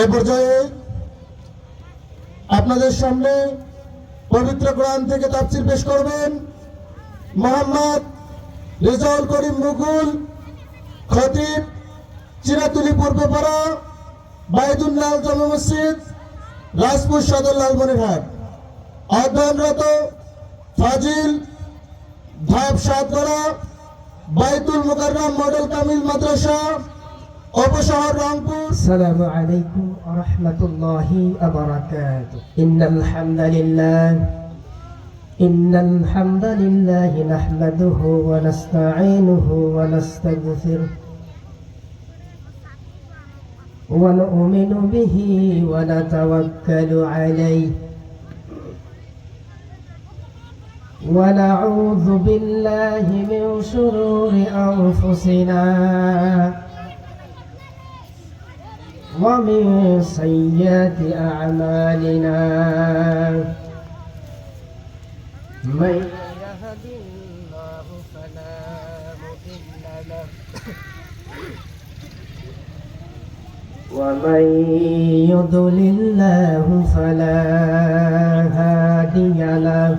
এই পর্যায়ে আপনাদের সামনে পবিত্র কোরআন থেকে তাফসীর পেশ করবেন মোহাম্মদ রেজাউল করিম মুকুল, খতিব, চিরাতুলি পূর্বপাড়া, বাইতুল্লাহ জামে মসজিদ, রাজপুর সদর লালমনিরহাট। অধ্যয়নরত ফাজিল, ধাপ সাতগড়া, বাইতুল মুকাররম মডেল কামিল মাদ্রাসা, উপশহর রংপুর। আসসালামু আলাইকুম ওয়া রাহমাতুল্লাহি ওয়া বারাকাতুহু। ইন্নাল হামদালিল্লাহি নাহমাদুহু ওয়া নাস্তাঈনুহু ওয়া নাস্তাগফিরুহ ওয়া নু'মিনু বিহি ওয়া নাতাওয়াক্কালু আলাইহি ওয়া নাউযু বিল্লাহি মিন শুরুরি আনফুসিনা ومن سيئات أعمالنا من يهد الله فلا مضل له ومن يضلل الله فلا هادي له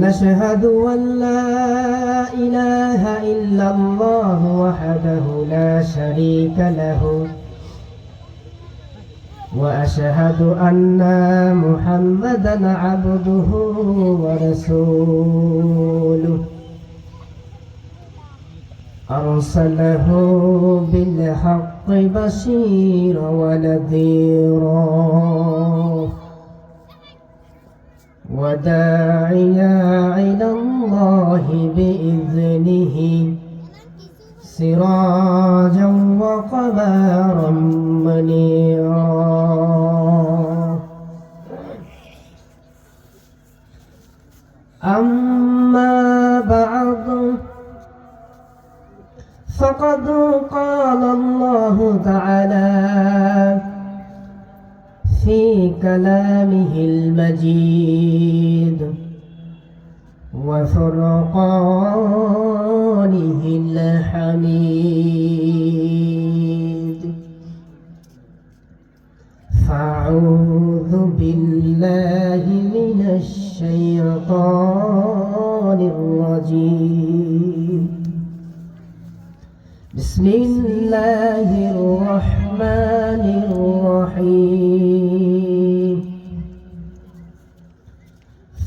نشهد أن لا إله إلا الله وحده لا شريك له وأشهد أن محمدا عبده ورسوله أرسله بالحق بشيرا ونذيرا وداعيا إلى الله بإذنه سراجا وقمرا منيرا أما بعد فقد قال الله تعالى في كلامه المجيد وفرقانه الحميد فأعوذ بالله من الشيطان الرجيم بسم الله الرحمن الرحيم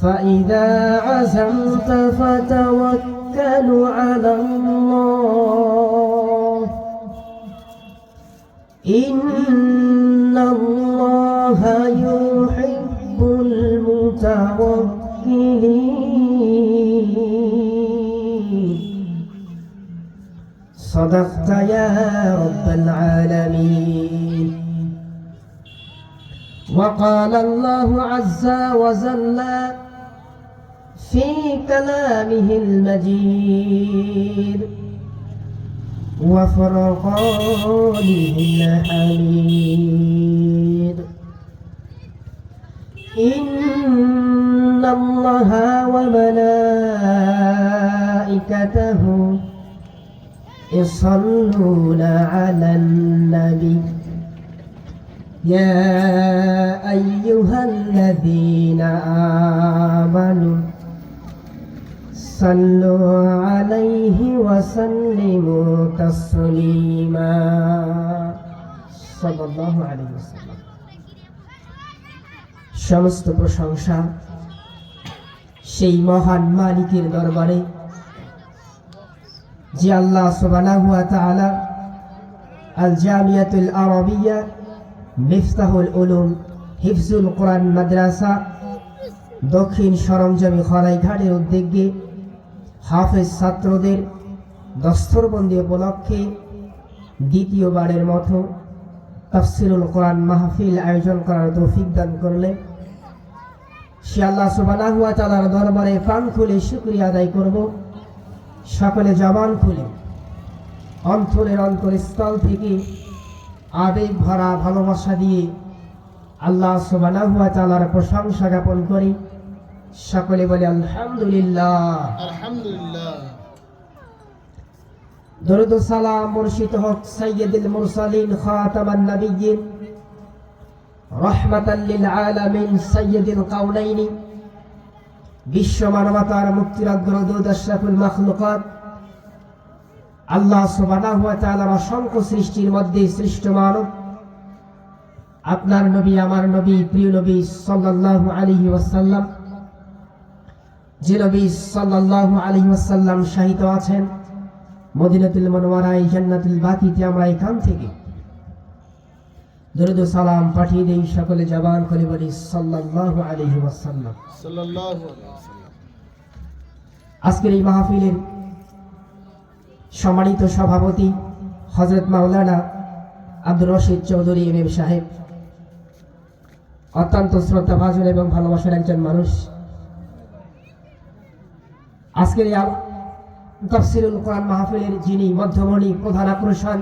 فإذا عزمت فتوكل على الله إن الله يحب المتوكلين صدقت يا رب العالمين. وقال الله عز وجل في كلامه المجيد وفرقانه الحميد إن الله وملائكته يصلون على النبي يا أيها الذين آمنوا صلوا عليه وسلموا تسليما صلى الله عليه وسلم. সমস্ত প্রশংসা সেই মহান মালিকের দরবারে যে আল্লাহ সুবহানাহু ওয়া তাআলা আল জামিয়াতুল আরাবিয়া মিফতাহুল উলুম হিফজুল কোরআন মাদ্রাসা দক্ষিণ সরঞ্জামী খরাইঘাটের উদ্যোগে হাফেজ ছাত্রদের দস্তরবন্দি উপলক্ষে দ্বিতীয়বারের মতো তাফসিরুল কোরআন মাহফিল আয়োজন করার তৌফিক দান করলে সে আল্লাহ সুবহানাহু ওয়া তাআলার দরবারে প্রাণ খুলে শুকরিয়া আদায় করব। সকলে জবান খুলে অন্তরের অন্তরস্থল থেকে আবেগ ভরা ভালোবাসা দিয়ে আল্লাহ সুবহানাহু ওয়া তাআলার প্রশংসা জ্ঞাপন করি। সকলে বলে আলহামদুলিল্লাহ। আলহামদুলিল্লাহ। দরুদ ও সালাম বর্ষিত হোক সাইয়্যিদুল মুরসালিন খাতামান নবিয়্যিন রাহমাতাল লিল আলামিন সাইয়্যিদুল কাউনাইন বিশ্ব মানবতার মুক্তির অগ্রদূত আশরাফুল মাখলুকাত আল্লাহ সুবহানাহু ওয়া তাআলার অসংখ্য সৃষ্টির মধ্যে শ্রেষ্ঠ মানব আপনার নবী আমার নবী প্রিয় নবী সাল্লাল্লাহু আলাইহি ওয়াসাল্লাম, যে নবী সাল্লাল্লাহু আলাইহি ওয়াসাল্লাম শাহিদ আছেন মদিনাতুল মুনাওয়ারায় জান্নাতুল বাকিতে, আমরা এখান থেকে দরুদ ও সালাম পাঠিয়ে দেই সকলে জবান খুলে বলি সাল্লাল্লাহু আলাইহি ওয়াসাল্লাম। আজকের এই মাহফিলের সম্মানিত সভাপতি হযরত মাওলানা আব্দুর রশিদ চৌধুরী এমএম সাহেব, অত্যন্ত শ্রদ্ধাভাজন এবং ভালোবাসার একজন মানুষ। আজকের এই তাফসীরুল কোরআন মাহফিলের যিনি মধ্যমণি, প্রধান আকর্ষণ,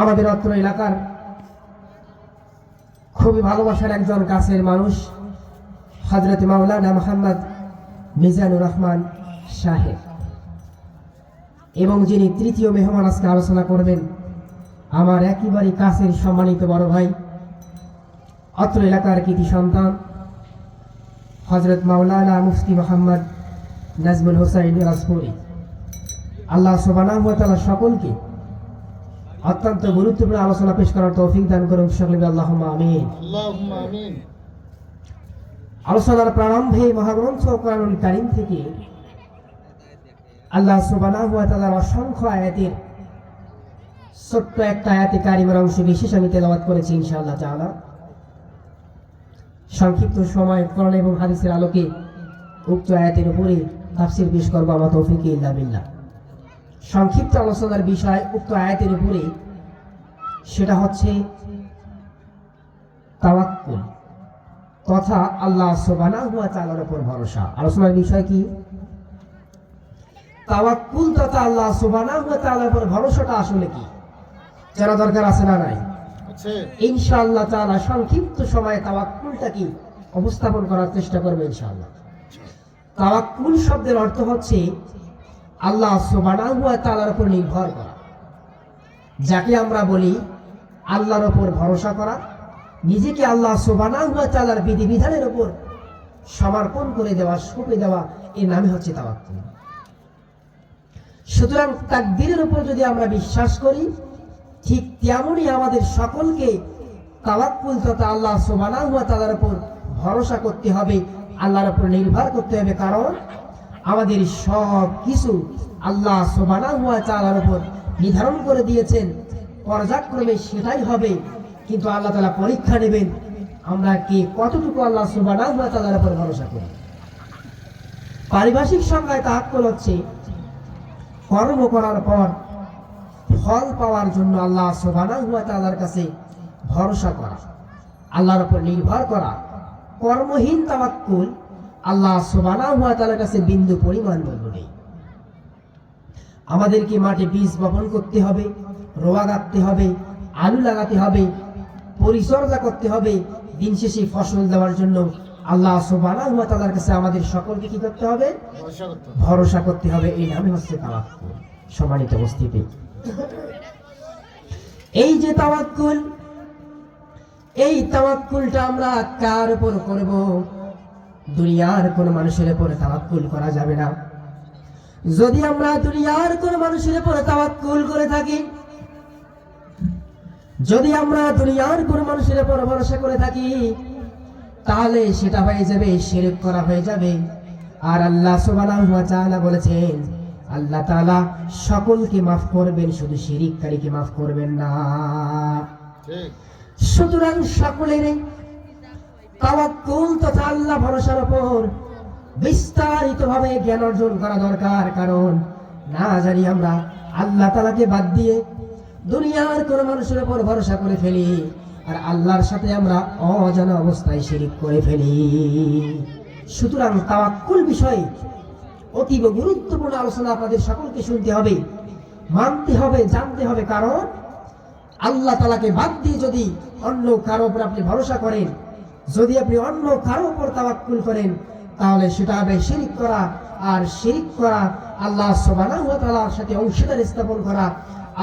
আমাদের অত্র এলাকার খুবই ভালোবাসার একজন কাছের মানুষ হযরত মাওলানা মুহাম্মদ মিজানুর রহমান সাহেব, এবং যিনি তৃতীয় মেহমান আজকে আলোচনা করবেন আমার একেবারে কাছের সম্মানিত বড় ভাই, অত্র এলাকার কৃতি সন্তান হযরত মাওলানা মুফতি মোহাম্মদ নাজমুল হোসাইন রাজপুরি। আল্লাহ সুবহানাহু ওয়া তাআলা সকলকে অত্যন্ত গুরুত্বপূর্ণ আলোচনা পেশ করার তৌফিক দান করুন, সকলে আল্লাহুম্মা আমিন। আল্লাহুম্মা আমিন। আলোচনার প্রারম্ভে মহাগ্রন্থ কোরআনুল কারীম থেকে আল্লাহ সুবহানাহু ওয়া তাআলার অসংখ্য আয়াতের ছোট্ট একটা আয়াতে কারিমার অংশ বিশেষ আমি তেলাওয়াত করেছি ইনশাআল্লাহ তাআলা। সংক্ষিপ্ত সময় কোরআন এবং হাদিসের আলোকে উক্ত আয়াতের উপরে তাফসীর পেশ করব আমার তৌফিকে ইল্লা বিল্লাহ। সংক্ষিপ্ত আলোচনার বিষয় উক্ত আয়াতের উপরে, সেটা হচ্ছে তাওয়াক্কুল তথা আল্লাহ সুবহানাহু ওয়া তাআলার উপর ভরসা। আলোচনার বিষয় কি? তাওয়াক্কুল তথা আল্লাহ সুবহানাহু ওয়া তাআলার উপর ভরসাটা আসলে কি জানা দরকার আছে না নাই? ইনশাআল্লাহ তাআলা সংক্ষিপ্ত সময়ে তাওয়াক্কুলটা কি উপস্থাপন করার চেষ্টা করব ইনশাআল্লাহ। তাওয়াক্কুল শব্দের অর্থ হচ্ছে আল্লাহ সুবহানাহু ওয়া তাআলার উপর নির্ভর করা, যাকে আমরা বলি আল্লাহর উপর ভরসা করা, নিজেকে আল্লাহ সুবহানাহু ওয়া তাআলার বিধিবিধানের উপর সমর্পণ করে দেওয়া, সঁপে দেওয়া, এর নামই হচ্ছে তাওয়াক্কুল। সুতরাং তাকদীরের উপর যদি আমরা বিশ্বাস করি, ঠিক তেমনই আমাদের সকলকে তাওয়াক্কুল তথা আল্লাহ সুবহানাহু ওয়া তাআলার উপর ভরসা করতে হবে, আল্লাহর উপর নির্ভর করতে হবে। কারণ আমাদের সব কিছু আল্লাহ সুবহানাহু ওয়া তাআলার উপর নির্ধারণ করে দিয়েছেন, পর্যায়ক্রমে সেটাই হবে। কিন্তু আল্লাহ তাআলা পরীক্ষা নেবেন আমরা কে কতটুকু আল্লাহ সুবহানাহু ওয়া তাআলার উপর ভরসা করি। পারিভাষিক সংজ্ঞায় তাওয়াক্কুল হচ্ছে কর্ম করার পর ফল পাওয়ার জন্য আল্লাহ সুবহানাহু ওয়া তাআলার কাছে ভরসা করা, আল্লাহর উপর নির্ভর করা। কর্মহীন তাওয়াক্কুল আল্লাহ সুবহানাহু ওয়া তাআলার কাছে বিন্দু পরিমাণ মূল্য নেই। আমাদেরকে মাঠে বীজ বপন করতে হবে, রোয়া গাঁথতে হবে, আলু লাগাতে হবে, পরিচর্যা করতে হবে, দিন শেষে ফসল দেওয়ার জন্য আল্লাহ সুবহানাহু ওয়া তাআলার কাছে আমাদের সকলকে কি করতে হবে? ভরসা করতে হবে। এই নামই হচ্ছে তাওয়াক্কুল। সম্মানিত উপস্থিতি, এই যে তাওয়াক্কুল, এই তাওয়াক্কুলটা আমরা কার উপর করব? দুনিয়ার কোন মানুষের উপর তাওয়াক্কুল করা যাবে না। যদি আমরা দুনিয়ার কোন মানুষের উপর তাওয়াক্কুল করে থাকি, যদি আমরা দুনিয়ার কোন মানুষের উপর ভরসা করে থাকি, তাহলে সেটা হয়ে যাবে শিরক করা হয়ে যাবে। আর আল্লাহ সুবহানাহু ওয়া তাআলা বলেছেন আল্লাহ তাআলা সকলকে মাফ করবেন, শুধু শিরিককারীকে মাফ করবেন না। সুতরাং সকলের তাওয়াক্কুল তথা আল্লাহ ভরসার উপর বিস্তারিতভাবে জ্ঞান অর্জন করা দরকার। কারণ না জানি আমরা আল্লাহ তাআলাকে বাদ দিয়ে দুনিয়ার কোন মানুষের উপর ভরসা করে ফেলি, আর আল্লাহর সাথে আমরা অজানা অবস্থায় শিরিক করে ফেলি। সুতরাং তাওয়াক্কুল বিষয়ে অতীব গুরুত্বপূর্ণ আলোচনা আপনাদের সকলকে শুনতে হবে, মানতে হবে, জানতে হবে। কারণ আল্লাহ তাআলাকে বাদ দিয়ে যদি অন্য কারো উপর আপনি ভরসা করেন, যদি আপনি অন্য কারো উপর তাওয়াক্কুল করেন, তাহলে সেটা হবে শিরিক করা। আর শিরিক করা আল্লাহ সুবহানাহু ওয়া তাআলার সাথে অংশীদার স্থাপন করা,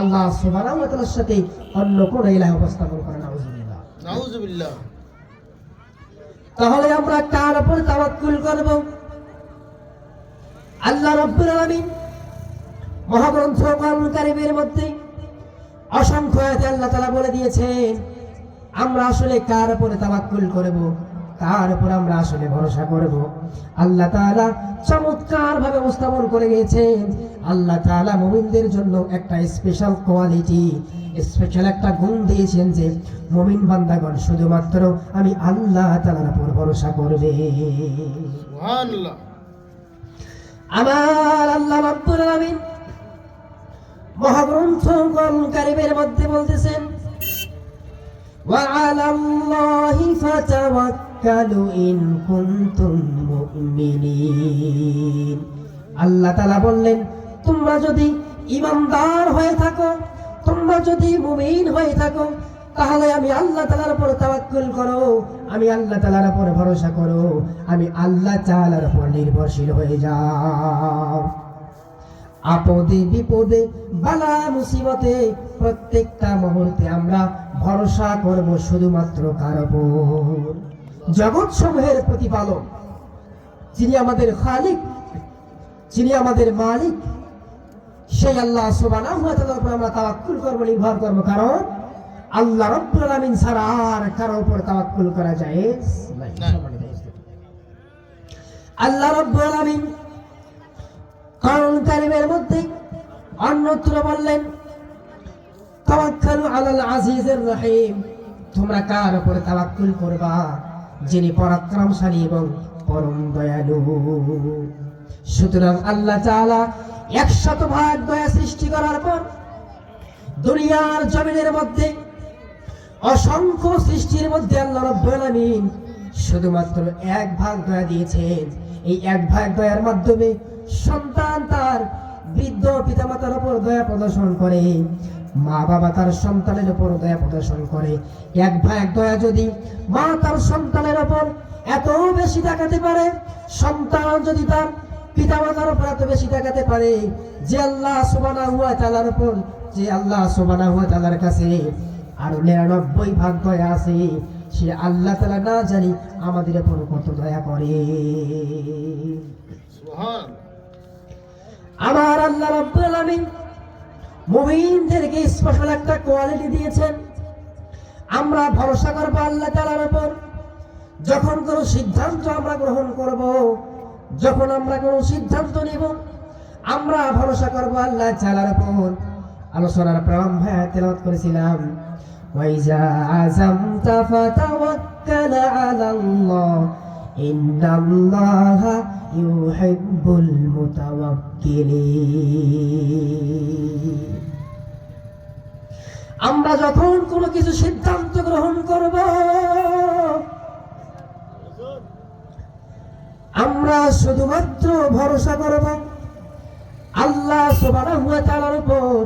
আল্লাহ সুবহানাহু ওয়া তাআলার সাথে অন্য কোন ইলাহ উপস্থাপন করা। নাউজুবিল্লাহ, নাউজুবিল্লাহ। তাহলে আমরা কার উপর তাওয়াক্কুল করব? আল্লাহ রাব্বুল আলামিন মহাগ্রন্থ কোরআনুল কারীমের মধ্যে অসংখ্য আয়াতে আল্লাহ তাআলা বলে দিয়েছেন আমরা আসলে কার উপরে তাওয়াক্কুল করব, কার উপর আমরা আসলে ভরসা করব। আল্লাহ তাআলা চমৎকার ভাবে উপস্থাপন করে গিয়েছেন। আল্লাহ তাআলা মুমিনদের জন্য একটা স্পেশাল কোয়ালিটি, স্পেশাল একটা গুণ দিয়েছেন যে মুমিন বান্দাগণ শুধুমাত্র আমি আল্লাহ তাআলার উপর ভরসা করবে। সুবহানাল্লাহ। আমার আল্লাহ রাব্বুল আলামিন মহাগ্রন্থ কোরআনুল কারীমের মধ্যে বলতেছেন ওয়া আলাল্লাহি ফাতাওয়াক্কালু ইন কুনতুম মুমিনিন। আল্লাহ তাআলা বললেন তোমরা যদি ঈমানদার হয়ে থাকো, তোমরা যদি মুমিন হয়ে থাকো, তাহলে আমি আল্লাহ তাআলার উপর তাওয়াক্কুল করো, আমি আল্লাহ তাআলার উপর ভরসা করো, আমি আল্লাহ তাআলার উপর নির্ভরশীল হয়ে যাও। আপদে বিপদে বালা মুসিবতে প্রত্যেকটা মুহূর্তে আমরা ভরসা করব শুধুমাত্র কার উপর? জগৎ সমূহের প্রতিপালক, যিনি আমাদের খালিক, যিনি আমাদের মালিক, সেই আল্লাহ সুবহানাহু ওয়া তাআলার উপর আমরা তাওয়াক্কুল করব, নির্ভর করব। কারণ আল্লাহ রাব্বুল আলামিন ছাড়া আর কারো উপর তাওয়াক্কুল করা জায়েজ নাই। আল্লাহ রাব্বুল আলামিন কোরআনুল কারীমের মধ্যে অন্যত্র বললেন তাওয়াক্কালু আলাল আজিজির রহিম, তোমরা কার উপর তাওয়াক্কুল করবা? যিনি পরাক্রমশালী এবং পরম দয়ালু। সুতরাং আল্লাহ তাআলা 100 ভাগ দয়া সৃষ্টি করার পর দুনিয়ার জমিনের মধ্যে অসংখ্য সৃষ্টির মধ্যে আল্লাহ রাব্বুল আলামিন শুধুমাত্র 1 ভাগ দয়া দিয়েছেন। এই 1 ভাগ দয়ার মাধ্যমে সন্তান তার বৃদ্ধ পিতামাতার উপর দয়া প্রদর্শন করে, মা বাবা তার সন্তানের উপর দয়া প্রদর্শন করে। 1 ভাগ দয়া যদি মা তার সন্তানের উপর এত বেশি দেখাতে পারে, সন্তান যদি তার পিতামাতার উপর এত বেশি দেখাতে পারে, যে আল্লাহ সুবহানাহু ওয়া তাআলার উপর, যে আল্লাহ সুবহানাহু ওয়া তাআলার কাছে আরো 99 ভাগ দয়া আছে, সে আল্লাহ তাআলা না জানি আমাদের উপর কত দয়া করে। সুবহানাল্লাহ। আমার আল্লাহ রাব্বুল আলামিন মুমিনদেরকে স্পেশাল একটা কোয়ালিটি দিয়েছেন, আমরা ভরসা করব আল্লাহ তাআলার উপর। যখন কোনো সিদ্ধান্ত আমরা গ্রহণ করব, যখন আমরা কোনো সিদ্ধান্ত নিব, আমরা ভরসা করব আল্লাহ তাআলার উপর। আলোচনার প্রারম্ভে তেলাওয়াত করেছিলাম ওয়াইজা আযামতা ফাতাওয়াক্কাল আলাল্লাহ ইন্নাল্লাহা ইউহিব্বুল মুতাওয়াক্কিলিন। আমরা যখন কোনো কিছু সিদ্ধান্ত গ্রহণ করব, আমরা শুধুমাত্র ভরসা করব আল্লাহ সুবহানাহু ওয়া তাআলার উপর।